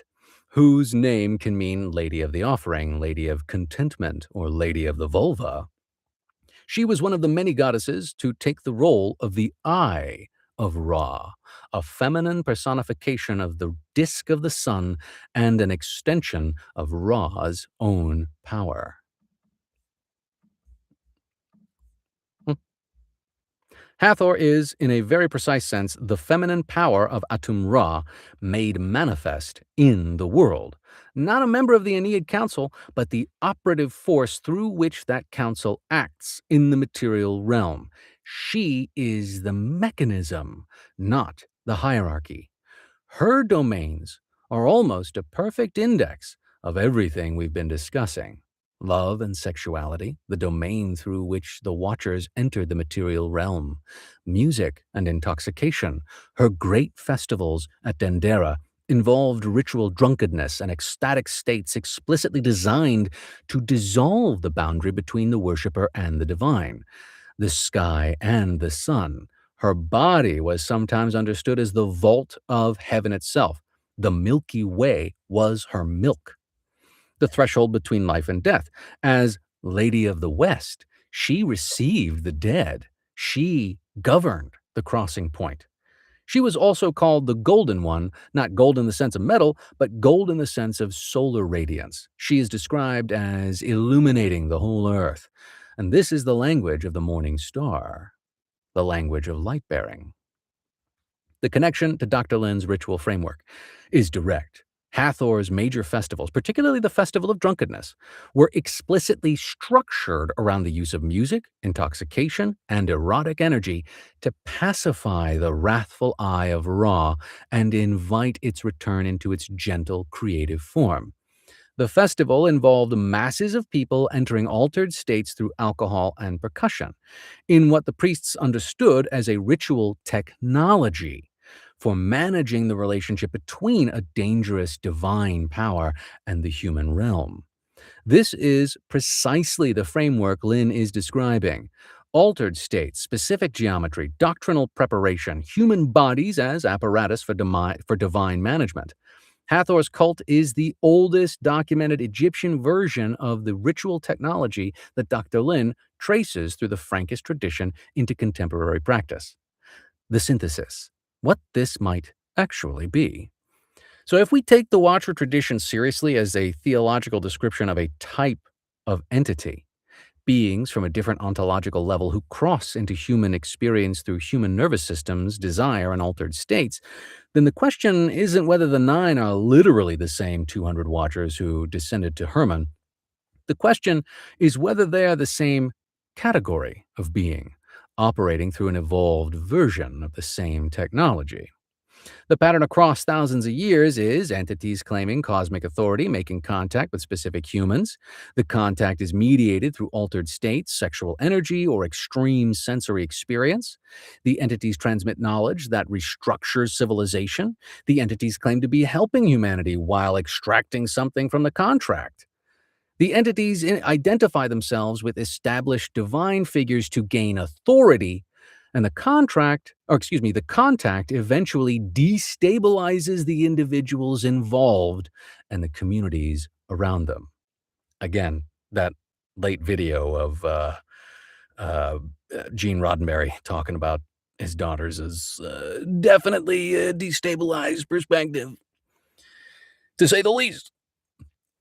whose name can mean Lady of the Offering, Lady of Contentment, or Lady of the Vulva. She was one of the many goddesses to take the role of the Eye of Ra, a feminine personification of the disk of the sun and an extension of Ra's own power. Hathor is, in a very precise sense, the feminine power of Atum-Ra made manifest in the world. Not a member of the Aeneid Council, but the operative force through which that council acts in the material realm. She is the mechanism, not the hierarchy. Her domains are almost a perfect index of everything we've been discussing. Love and sexuality, the domain through which the Watchers entered the material realm. Music and intoxication, her great festivals at Dendera involved ritual drunkenness and ecstatic states explicitly designed to dissolve the boundary between the worshipper and the divine. The sky and the sun. Her body was sometimes understood as the vault of heaven itself. The Milky Way was her milk. The threshold between life and death. As Lady of the West, she received the dead. She governed the crossing point. She was also called the Golden One, not gold in the sense of metal, but gold in the sense of solar radiance. She is described as illuminating the whole earth. And this is the language of the morning star, the language of light-bearing. The connection to Dr. Lin's ritual framework is direct. Hathor's major festivals, particularly the Festival of Drunkenness, were explicitly structured around the use of music, intoxication, and erotic energy to pacify the wrathful eye of Ra and invite its return into its gentle, creative form. The festival involved masses of people entering altered states through alcohol and percussion, in what the priests understood as a ritual technology for managing the relationship between a dangerous divine power and the human realm. This is precisely the framework Lynn is describing. Altered states, specific geometry, doctrinal preparation, human bodies as apparatus for divine management. Hathor's cult is the oldest documented Egyptian version of the ritual technology that Dr. Lin traces through the Frankish tradition into contemporary practice. The synthesis. What this might actually be. So, if we take the Watcher tradition seriously as a theological description of a type of entity, beings from a different ontological level who cross into human experience through human nervous systems, desire, and altered states, then the question isn't whether the nine are literally the same 200 Watchers who descended to Hermon. The question is whether they are the same category of being, operating through an evolved version of the same technology. The pattern across thousands of years is entities claiming cosmic authority making contact with specific humans. The contact is mediated through altered states, sexual energy, or extreme sensory experience. The entities transmit knowledge that restructures civilization. The entities claim to be helping humanity while extracting something from the contract. The entities identify themselves with established divine figures to gain authority, and the contact eventually destabilizes the individuals involved and the communities around them. Again, that late video of uh, Gene Roddenberry talking about his daughters is definitely a destabilized perspective, to say the least.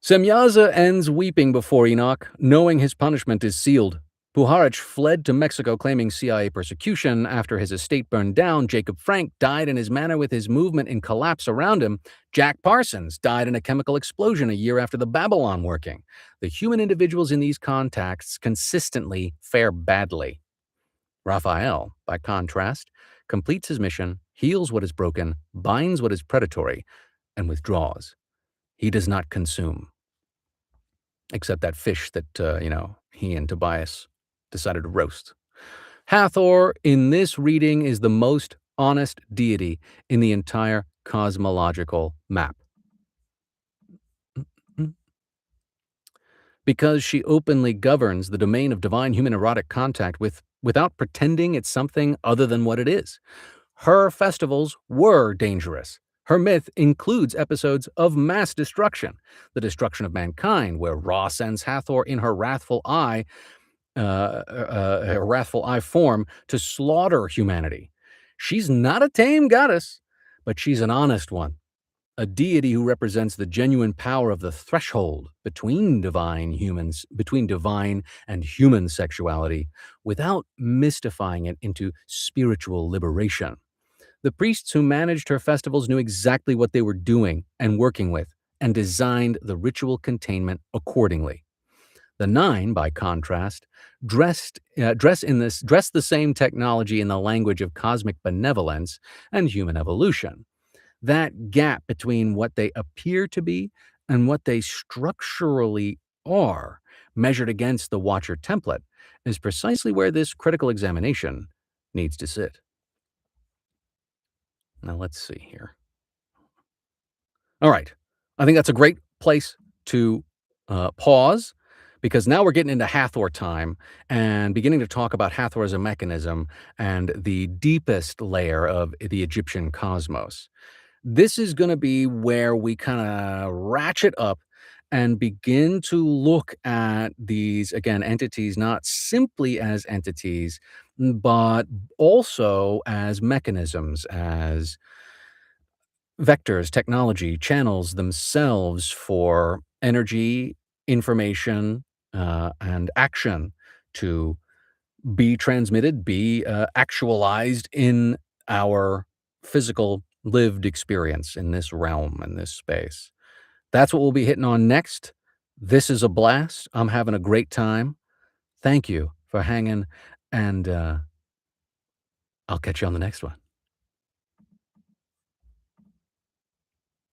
Semyaza ends weeping before Enoch, knowing his punishment is sealed. Puharich fled to Mexico claiming CIA persecution. After his estate burned down, Jacob Frank died in his manor with his movement in collapse around him. Jack Parsons died in a chemical explosion a year after the Babylon working. The human individuals in these contexts consistently fare badly. Raphael, by contrast, completes his mission, heals what is broken, binds what is predatory, and withdraws. He does not consume. Except that fish that, he and Tobias decided to roast. Hathor, in this reading, is the most honest deity in the entire cosmological map. Because she openly governs the domain of divine human erotic contact without pretending it's something other than what it is. Her festivals were dangerous. Her myth includes episodes of mass destruction, the destruction of mankind, where Ra sends Hathor in her wrathful eye form to slaughter humanity. She's not a tame goddess, but she's an honest one, a deity who represents the genuine power of the threshold between divine and human sexuality, without mystifying it into spiritual liberation. The priests who managed her festivals knew exactly what they were doing and working with, and designed the ritual containment accordingly. The nine, by contrast, dress the same technology in the language of cosmic benevolence and human evolution. That gap between what they appear to be and what they structurally are, measured against the Watcher template, is precisely where this critical examination needs to sit. Now, let's see here. All right. I think that's a great place to pause, because now we're getting into Hathor time and beginning to talk about Hathor as a mechanism and the deepest layer of the Egyptian cosmos. This is going to be where we kind of ratchet up and begin to look at these, again, entities not simply as entities, but also as mechanisms, as vectors, technology, channels themselves for energy, information, and action to be transmitted, be actualized in our physical lived experience in this realm, in this space. That's what we'll be hitting on next. This is a blast. I'm having a great time. Thank you for hanging, and I'll catch you on the next one.